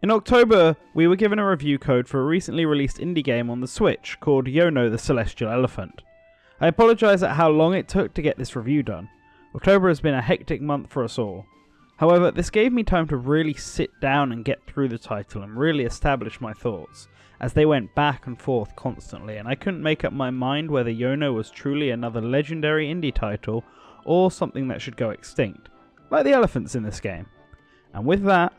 In October, we were given a review code for a recently released indie game on the Switch called Yono the Celestial Elephant. I apologise at how long it took to get this review done. October has been a hectic month for us all. However, this gave me time to really sit down and get through the title and really establish my thoughts, as they went back and forth constantly, and I couldn't make up my mind whether Yono was truly another legendary indie title or something that should go extinct, like the elephants in this game. And with that,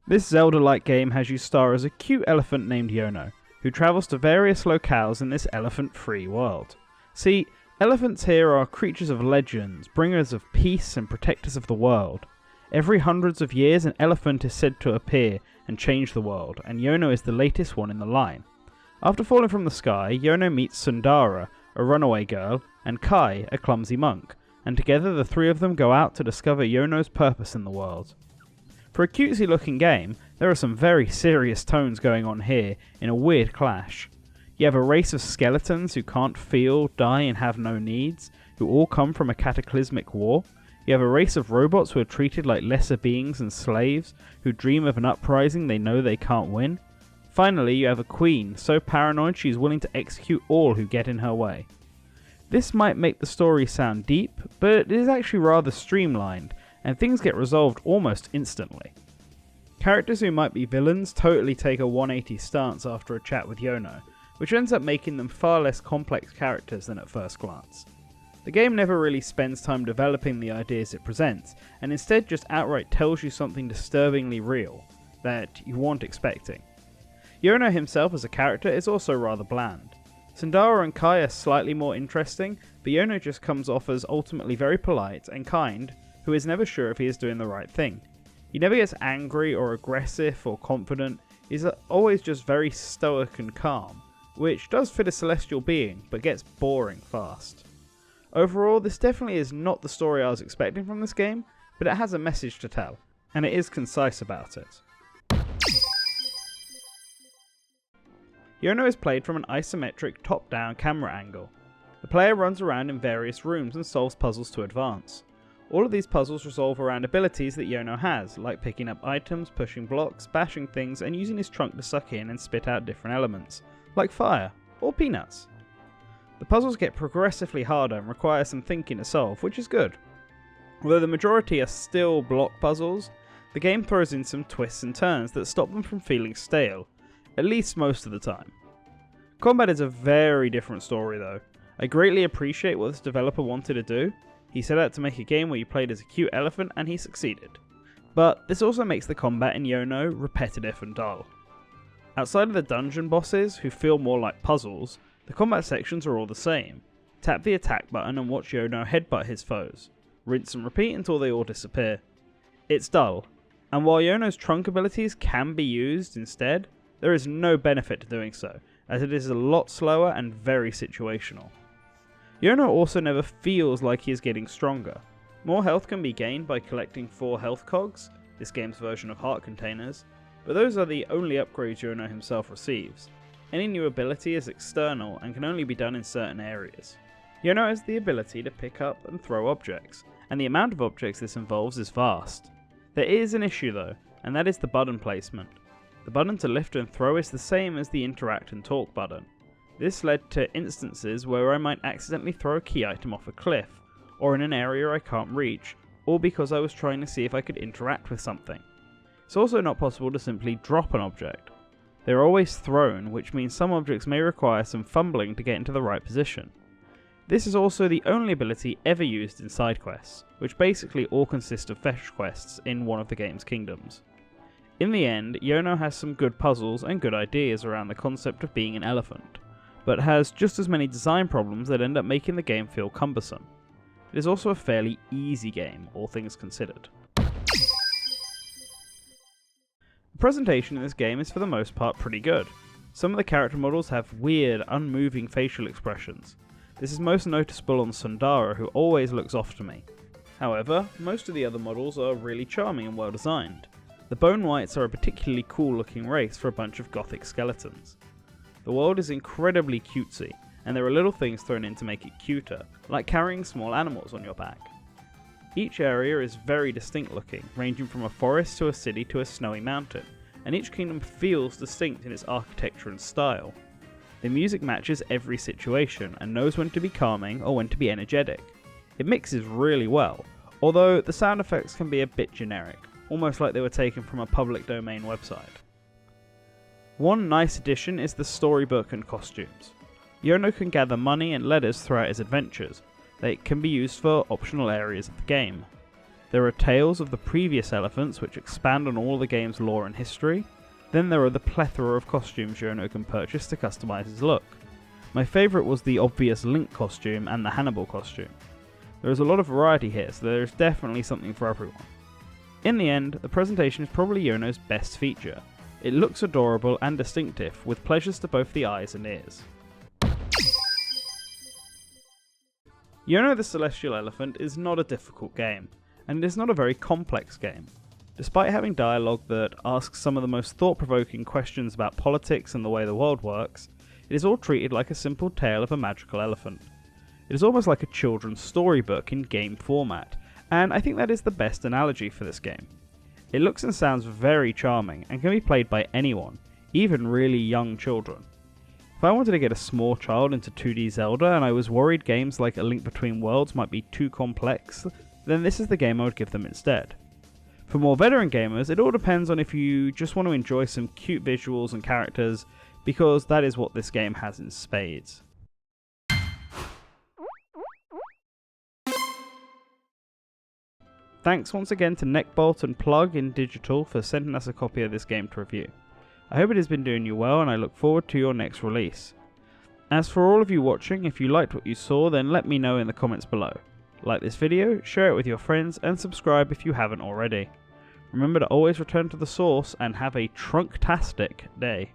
this Zelda-like game has you star as a cute elephant named Yono, who travels to various locales in this elephant-free world. See, elephants here are creatures of legends, bringers of peace and protectors of the world. Every hundreds of years an elephant is said to appear and change the world, and Yono is the latest one in the line. After falling from the sky, Yono meets Sundara, a runaway girl, and Kai, a clumsy monk, and together the three of them go out to discover Yono's purpose in the world. For a cutesy looking game, there are some very serious tones going on here in a weird clash. You have a race of skeletons who can't feel, die and have no needs, who all come from a cataclysmic war. You have a race of robots who are treated like lesser beings and slaves, who dream of an uprising they know they can't win. Finally, you have a queen so paranoid she is willing to execute all who get in her way. This might make the story sound deep, but it is actually rather streamlined, and things get resolved almost instantly. Characters who might be villains totally take a 180 stance after a chat with Yono, which ends up making them far less complex characters than at first glance. The game never really spends time developing the ideas it presents, and instead just outright tells you something disturbingly real, that you weren't expecting. Yono himself as a character is also rather bland. Sundara and Kai are slightly more interesting, but Yono just comes off as ultimately very polite and kind, who is never sure if he is doing the right thing. He never gets angry or aggressive or confident, he's always just very stoic and calm, which does fit a celestial being, but gets boring fast. Overall, this definitely is not the story I was expecting from this game, but it has a message to tell, and it is concise about it. Yono is played from an isometric top-down camera angle. The player runs around in various rooms and solves puzzles to advance. All of these puzzles resolve around abilities that Yono has, like picking up items, pushing blocks, bashing things, and using his trunk to suck in and spit out different elements, like fire or peanuts. The puzzles get progressively harder and require some thinking to solve, which is good. Although the majority are still block puzzles, the game throws in some twists and turns that stop them from feeling stale, at least most of the time. Combat is a very different story though. I greatly appreciate what this developer wanted to do. He set out to make a game where you played as a cute elephant and he succeeded. But this also makes the combat in Yono repetitive and dull. Outside of the dungeon bosses, who feel more like puzzles, the combat sections are all the same. Tap the attack button and watch Yono headbutt his foes. Rinse and repeat until they all disappear. It's dull, and while Yono's trunk abilities can be used instead, there is no benefit to doing so, as it is a lot slower and very situational. Yono also never feels like he is getting stronger. More health can be gained by collecting 4 health cogs, this game's version of heart containers, but those are the only upgrades Yono himself receives. Any new ability is external and can only be done in certain areas. Yono has the ability to pick up and throw objects, and the amount of objects this involves is vast. There is an issue though, and that is the button placement. The button to lift and throw is the same as the interact and talk button. This led to instances where I might accidentally throw a key item off a cliff, or in an area I can't reach, all because I was trying to see if I could interact with something. It's also not possible to simply drop an object. They are always thrown, which means some objects may require some fumbling to get into the right position. This is also the only ability ever used in side quests, which basically all consist of fetch quests in one of the game's kingdoms. In the end, Yono has some good puzzles and good ideas around the concept of being an elephant, but has just as many design problems that end up making the game feel cumbersome. It is also a fairly easy game, all things considered. The presentation in this game is for the most part pretty good. Some of the character models have weird, unmoving facial expressions. This is most noticeable on Sundara, who always looks off to me. However, most of the other models are really charming and well designed. The Bone Whites are a particularly cool looking race for a bunch of gothic skeletons. The world is incredibly cutesy, and there are little things thrown in to make it cuter, like carrying small animals on your back. Each area is very distinct looking, ranging from a forest to a city to a snowy mountain, and each kingdom feels distinct in its architecture and style. The music matches every situation and knows when to be calming or when to be energetic. It mixes really well, although the sound effects can be a bit generic, almost like they were taken from a public domain website. One nice addition is the storybook and costumes. Yono can gather money and letters throughout his adventures that can be used for optional areas of the game. There are tales of the previous elephants which expand on all the game's lore and history. Then there are the plethora of costumes Yono can purchase to customize his look. My favourite was the obvious Link costume and the Hannibal costume. There is a lot of variety here, so there is definitely something for everyone. In the end, the presentation is probably Yono's best feature. It looks adorable and distinctive, with pleasures to both the eyes and ears. Yono the Celestial Elephant is not a difficult game, and it is not a very complex game. Despite having dialogue that asks some of the most thought-provoking questions about politics and the way the world works, it is all treated like a simple tale of a magical elephant. It is almost like a children's storybook in game format, and I think that is the best analogy for this game. It looks and sounds very charming and can be played by anyone, even really young children. If I wanted to get a small child into 2D Zelda and I was worried games like A Link Between Worlds might be too complex, then this is the game I would give them instead. For more veteran gamers, it all depends on if you just want to enjoy some cute visuals and characters, because that is what this game has in spades. Thanks once again to NeckBolt and Plug in Digital for sending us a copy of this game to review. I hope it has been doing you well and I look forward to your next release. As for all of you watching, if you liked what you saw then let me know in the comments below. Like this video, share it with your friends and subscribe if you haven't already. Remember to always return to the source and have a trunktastic day.